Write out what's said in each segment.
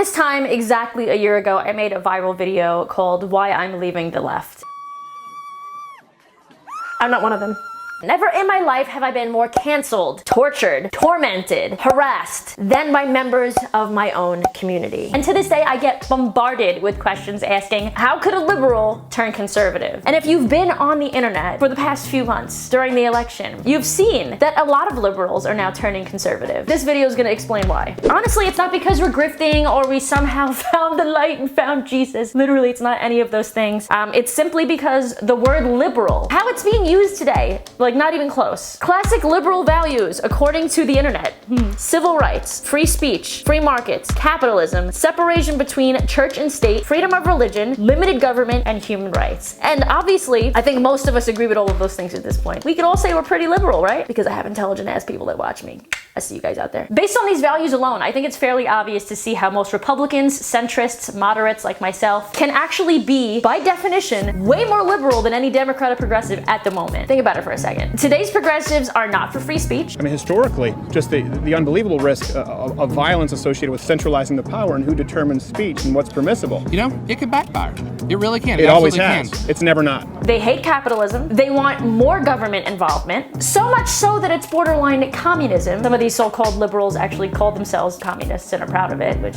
this time, exactly a year ago, I made a viral video called Why I'm Leaving the Left. I'm not one of them. Never in my life have I been more canceled, tortured, tormented, harassed than by members of my own community. And to this day, I get bombarded with questions asking, how could a liberal turn conservative? And if you've been on the internet for the past few months during the election, you've seen that a lot of liberals are now turning conservative. This video is gonna explain why. Honestly, it's not because we're grifting or we somehow found the light and found Jesus. Literally, it's not any of those things. It's simply because the word liberal, how it's being used today, like not even close. Classic liberal values, according to the internet. Civil rights, free speech, free markets, capitalism, separation between church and state, freedom of religion, limited government, and human rights. And obviously, I think most of us agree with all of those things at this point. We could all say we're pretty liberal, right? Because I have intelligent ass people that watch me. I see you guys out there. Based on these values alone, I think it's fairly obvious to see how most Republicans, centrists, moderates like myself can actually be, by definition, way more liberal than any Democrat or progressive at the moment. Think about it for a second. Today's progressives are not for free speech. I mean, historically, just the unbelievable risk of violence associated with centralizing the power and who determines speech and what's permissible. You know, it could backfire. It really can. It always has. It's never not. They hate capitalism. They want more government involvement. So much so that it's borderline communism. Some of these so-called liberals actually call themselves communists and are proud of it, which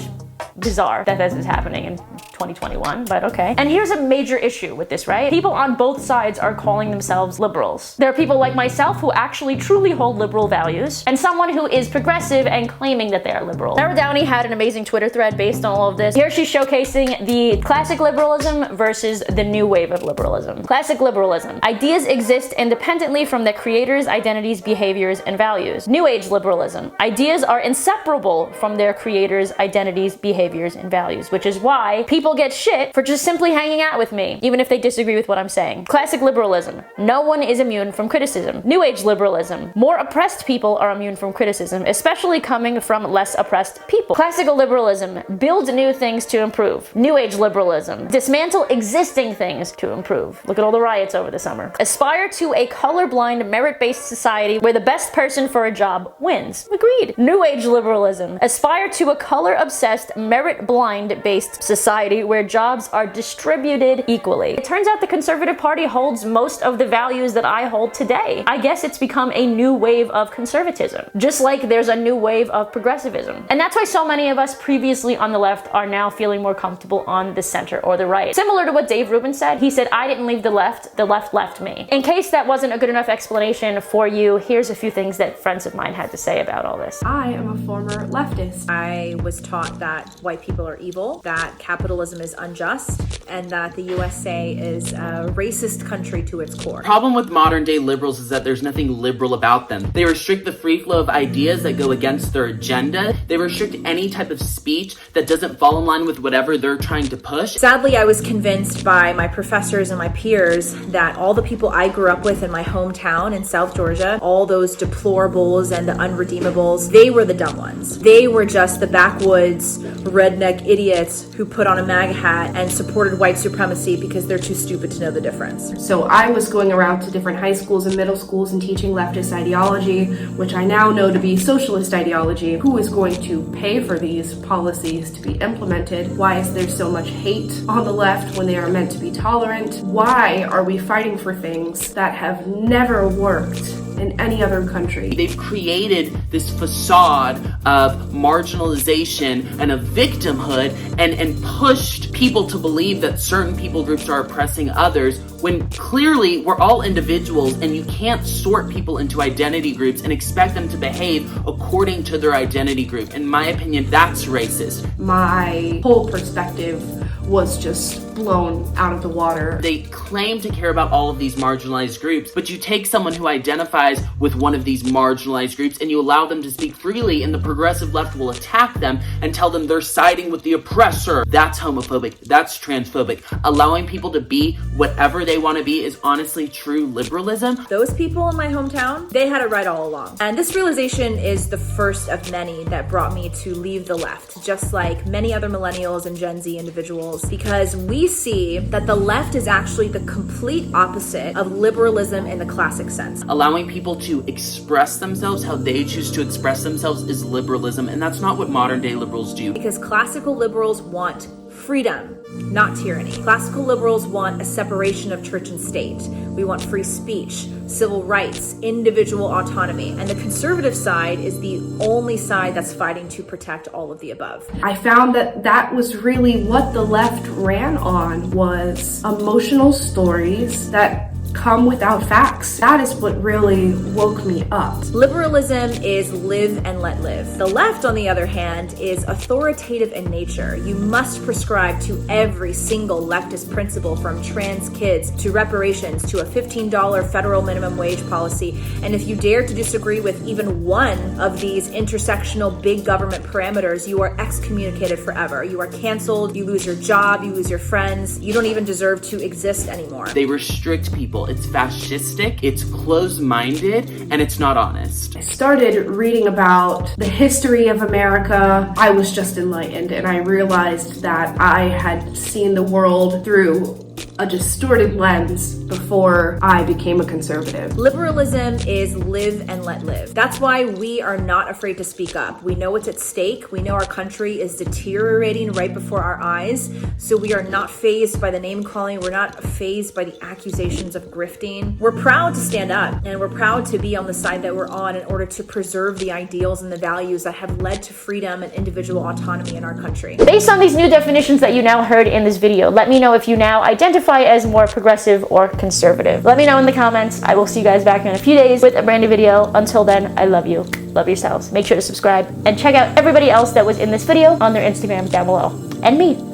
bizarre that this is happening in 2021, but okay. And here's a major issue with this, right? People on both sides are calling themselves liberals. There are people like myself who actually truly hold liberal values, and someone who is progressive and claiming that they are liberal. Downey had an amazing Twitter thread based on all of this. Here she's showcasing the classic liberalism versus the new wave of liberalism. Classic liberalism. Ideas exist independently from their creators' identities, behaviors, and values. New age liberalism. Ideas are inseparable from their creators' identities, behaviors, and values, which is why people get shit for just simply hanging out with me, even if they disagree with what I'm saying. Classic liberalism. No one is immune from criticism. New age liberalism. More oppressed people are immune from criticism, especially coming from less oppressed people. Classical liberalism. Build new things to improve. New age liberalism. Dismantle existing things to improve. Look at all the riots over the summer. Aspire to a colorblind, merit-based society where the best person for a job wins. Agreed. New age liberalism. Aspire to a color-obsessed, merit-blind based society where jobs are distributed equally. It turns out the Conservative Party holds most of the values that I hold today. I guess it's become a new wave of conservatism, just like there's a new wave of progressivism. And that's why so many of us previously on the left are now feeling more comfortable on the center or the right. Similar to what Dave Rubin said, he said, I didn't leave the left left me. In case that wasn't a good enough explanation for you, here's a few things that friends of mine had to say about all this. I am a former leftist. I was taught that white people are evil, that capitalism is unjust, and that the USA is a racist country to its core. Problem with modern day liberals is that there's nothing liberal about them. They restrict the free flow of ideas that go against their agenda. They restrict any type of speech that doesn't fall in line with whatever they're trying to push. Sadly, I was convinced by my professors and my peers that all the people I grew up with in my hometown in South Georgia, all those deplorables and the unredeemables, they were the dumb ones. They were just the backwoods, redneck idiots who put on a MAGA hat and supported white supremacy because they're too stupid to know the difference. So I was going around to different high schools and middle schools and teaching leftist ideology, which I now know to be socialist ideology. Who is going to pay for these policies to be implemented? Why is there so much hate on the left when they are meant to be tolerant? Why are we fighting for things that have never worked in any other country? They've created this facade of marginalization and of victimhood and pushed people to believe that certain people groups are oppressing others when clearly we're all individuals and you can't sort people into identity groups and expect them to behave according to their identity group. In my opinion, that's racist. My whole perspective was just blown out of the water. They claim to care about all of these marginalized groups, but you take someone who identifies with one of these marginalized groups and you allow them to speak freely, and the progressive left will attack them and tell them they're siding with the oppressor. That's homophobic. That's transphobic. Allowing people to be whatever they want to be is honestly true liberalism. Those people in my hometown, they had it right all along. And this realization is the first of many that brought me to leave the left, just like many other millennials and Gen Z individuals, because we we see that the left is actually the complete opposite of liberalism in the classic sense. Allowing people to express themselves how they choose to express themselves is liberalism, and that's not what modern day liberals do. Because classical liberals want freedom, not tyranny. Classical liberals want a separation of church and state. We want free speech, civil rights, individual autonomy. And the conservative side is the only side that's fighting to protect all of the above. I found that that was really what the left ran on, was emotional stories that come without facts. That is what really woke me up. Liberalism is live and let live. The left, on the other hand, is authoritative in nature. You must prescribe to every single leftist principle, from trans kids to reparations to a $15 federal minimum wage policy. And if you dare to disagree with even one of these intersectional big government parameters, you are excommunicated forever. You are canceled, you lose your job, you lose your friends. You don't even deserve to exist anymore. They restrict people. It's fascistic, it's closed-minded, and it's not honest. I started reading about the history of America. I was just enlightened, and I realized that I had seen the world through a distorted lens before I became a conservative. Liberalism is live and let live. That's why we are not afraid to speak up. We know what's at stake. We know our country is deteriorating right before our eyes. So we are not fazed by the name calling. We're not fazed by the accusations of grifting. We're proud to stand up, and we're proud to be on the side that we're on in order to preserve the ideals and the values that have led to freedom and individual autonomy in our country. Based on these new definitions that you now heard in this video, let me know if you now identify as more progressive or conservative. Let me know in the comments. I will see you guys back in a few days with a brand new video. Until then, I love you. Love yourselves. Make sure to subscribe and check out everybody else that was in this video on their Instagram down below. And me.